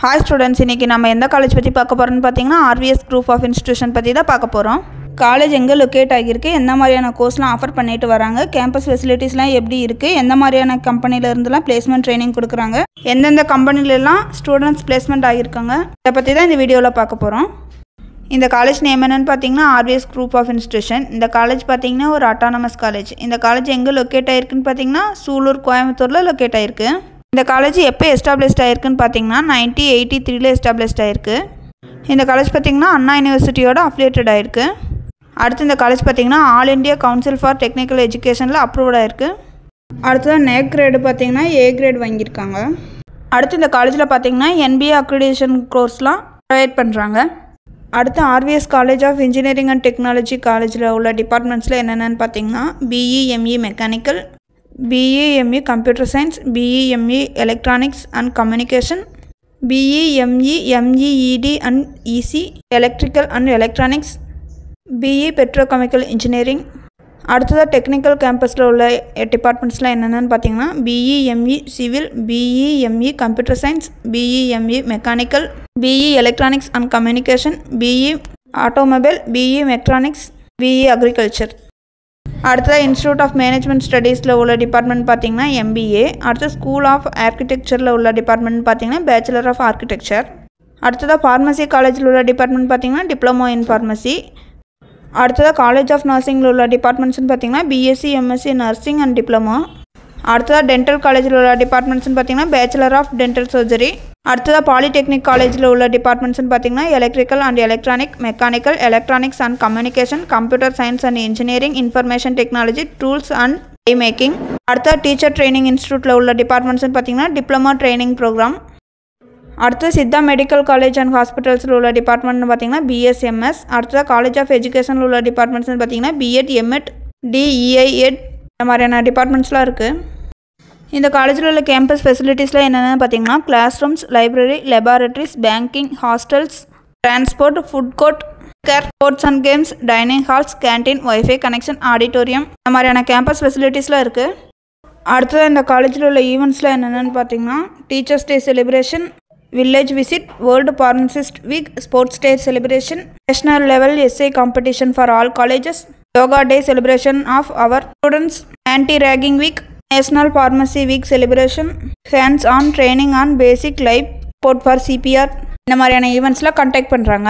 Hi students, இன்னைக்கு நம்ம எந்த காலேஜ் பத்தி பார்க்க போறோம்னு பாத்தீங்கன்னா RVS Group of Institution பத்தி தான் பார்க்க போறோம். காலேஜ் எங்க லொகேட் ஆகிருக்கு, என்ன மாதிரியான கோர்ஸ்லாம் ஆஃபர் பண்ணிட்டு வராங்க, கேம்பஸ் ஃபெசிலிட்டிஸ்லாம் எப்படி இருக்கு, எந்த மாதிரியான கம்பெனில இருந்துலாம் பிளேஸ்மென்ட் ட்ரெய்னிங் கொடுக்கறாங்க, எந்தெந்த கம்பெனில எல்லாம் ஸ்டூடண்ட்ஸ் பிளேஸ்மென்ட் ஆகிருக்காங்க, இத பத்தி தான் இந்த வீடியோல பார்க்க போறோம். இந்த காலேஜ் நேம் என்னன்னு பாத்தீங்கன்னா RVS Group of Institution. இந்த காலேஜ் பாத்தீங்கன்னா ஒரு அட்டானமஸ் காலேஜ். இந்த காலேஜ் எங்க லொகேட் ஆகிருக்குன்னு பாத்தீங்கன்னா சூலூர் கோயம்புத்தூர்ல லொகேட் ஆகிருக்கு. இந்த காலேஜ் எப்போ எஸ்டாப்ளிஷ்ட் ஆயிருக்குன்னு பார்த்தீங்கன்னா 1983ல எஸ்டாப்ளிஷ்ட் ஆயிருக்கு. இந்த காலேஜ் பார்த்தீங்கன்னா அண்ணா யூனிவர்சிட்டியோட அஃபிலியேட்டட் ஆயிருக்கு. அடுத்து இந்த காலேஜ் பார்த்தீங்கன்னா all India council for technical எஜுகேஷனில் அப்ரூவ்ட் ஆயிருக்கு. அடுத்தது நேக் கிரேடு பார்த்தீங்கன்னா A கிரேட் வாங்கியிருக்காங்க. அடுத்து இந்த காலேஜில் பார்த்தீங்கன்னா NBA அக்ரிடேஷன் கோர்ஸ்லாம் ப்ரொவைட் பண்ணுறாங்க. அடுத்து RVS college of engineering and technology காலேஜில் உள்ள டிபார்ட்மெண்ட்ஸில் என்னென்னு பார்த்தீங்கன்னா BE ME mechanical, BE ME Computer Science, BE ME Electronics and Communication, BE ME MEED and EC Electrical and Electronics, BE Petrochemical Engineering. அடுத்ததாக technical கேம்பஸில் உள்ள டிபார்ட்மெண்ட்ஸ்லாம் என்னென்னு பார்த்தீங்கன்னா BE ME Civil, BE ME Computer Science, BE ME Mechanical, BE Electronics and Communication, BE Automobile, BE Mechatronics, BE Agriculture. அடுத்தது institute of management ஸ்டடீஸில் உள்ள department பார்த்தீங்கன்னா MBA. அடுத்து school of ஆர்கிடெக்சரில் உள்ள department பார்த்தீங்கன்னா பேச்சுலர் ஆஃப் ஆர்கிடெக்சர். அடுத்ததாக pharmacy காலேஜில் உள்ள department பார்த்தீங்கன்னா டிப்ளமோ இன் ஃபார்மசி. அடுத்ததாக காலேஜ் ஆஃப் நர்சிங்கில் உள்ள டிபார்ட்மெண்ட்ஸ்னு பார்த்தீங்கன்னா BSc MSc nursing and diploma. அடுத்ததாக டென்டல் காலேஜில் உள்ள டிபார்ட்மெண்ட்ஸ்னு பார்த்தீங்கன்னா பேச்சுலர் ஆஃப் டென்டல் சர்ஜரி. அடுத்ததாக பாலிடெக்னிக் காலேஜில் உள்ள டிபார்ட்மெண்ட்ஸ்னு பார்த்தீங்கன்னா electrical and electronic, mechanical, electronics and communication, computer science and engineering, information technology, tools and I making. அடுத்த டீச்சர் ட்ரைனிங் இன்ஸ்டியூட்டில் உள்ள டிபார்ட்மெண்ட்ஸ்னு பார்த்தீங்கன்னா டிப்ளமோ ட்ரைனிங் ப்ரோக்ராம். அடுத்து சித்தா மெடிக்கல் காலேஜ் அண்ட் ஹாஸ்பிட்டல்ஸில் உள்ள டிபார்ட்மெண்ட்னு பார்த்தீங்கன்னா BSMS. அடுத்ததாக காலேஜ் ஆஃப் எஜுகேஷனில் உள்ள டிபார்ட்மெண்ட்ஸ்னு பார்த்தீங்கன்னா B.Ed, M.Ed, DEIEd இந்த மாதிரியான டிபார்ட்மெண்ட்ஸ்லாம் இருக்குது. இந்த காலேஜில் உள்ள கேம்பஸ் ஃபெசிலிட்டிஸ்லாம் என்னென்னு பார்த்தீங்கன்னா classrooms, library, laboratories, banking, hostels, transport, food court, care, sports and games, dining halls, canteen, wifi connection, auditorium இந்த மாதிரியான கேம்பஸ் ஃபெசிலிட்டிஸ்லாம் இருக்குது. அடுத்தது இந்த காலேஜில் உள்ள ஈவெண்ட்ஸ்லாம் என்னென்னு பார்த்தீங்கன்னா teachers day celebration, village visit, world pharmacist week, sports day celebration, national level essay competition for all colleges, yoga day celebration of our students, anti ragging week, national pharmacy week celebration, hands on training on basic life support for CPR இந்த மாதிரியான ஈவெண்ட்ஸ்லாம் conduct பண்ணுறாங்க.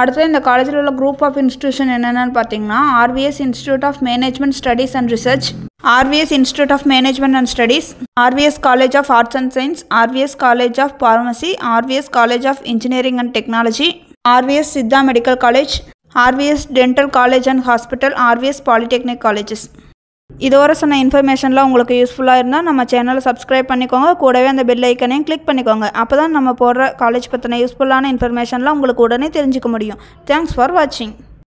அடுத்து இந்த காலேஜில் உள்ள group of institution என்னென்னு பார்த்தீங்கன்னா RVS institute of management studies and research, RVS institute of management and studies, RVS college of arts and science, RVS college of pharmacy, RVS college of engineering and technology, RVS Siddha medical college, RVS dental college and hospital, RVS polytechnic colleges. இதுவரை சொன்ன இன்ஃபர்மேஷன்லாம் உங்களுக்கு யூஸ்ஃபுல்லாக இருந்தால் நம்ம சேனலை subscribe பண்ணிக்கோங்க, கூடவே அந்த பெல் ஐக்கனையும் கிளிக் பண்ணிக்கோங்க. அப்போ தான் நம்ம போடுற காலேஜ் பற்றின யூஸ்ஃபுல்லான இன்ஃபர்மேஷன்லாம் உங்களுக்கு உடனே தெரிஞ்சுக்க முடியும். தேங்க்ஸ் ஃபார் வாட்சிங்.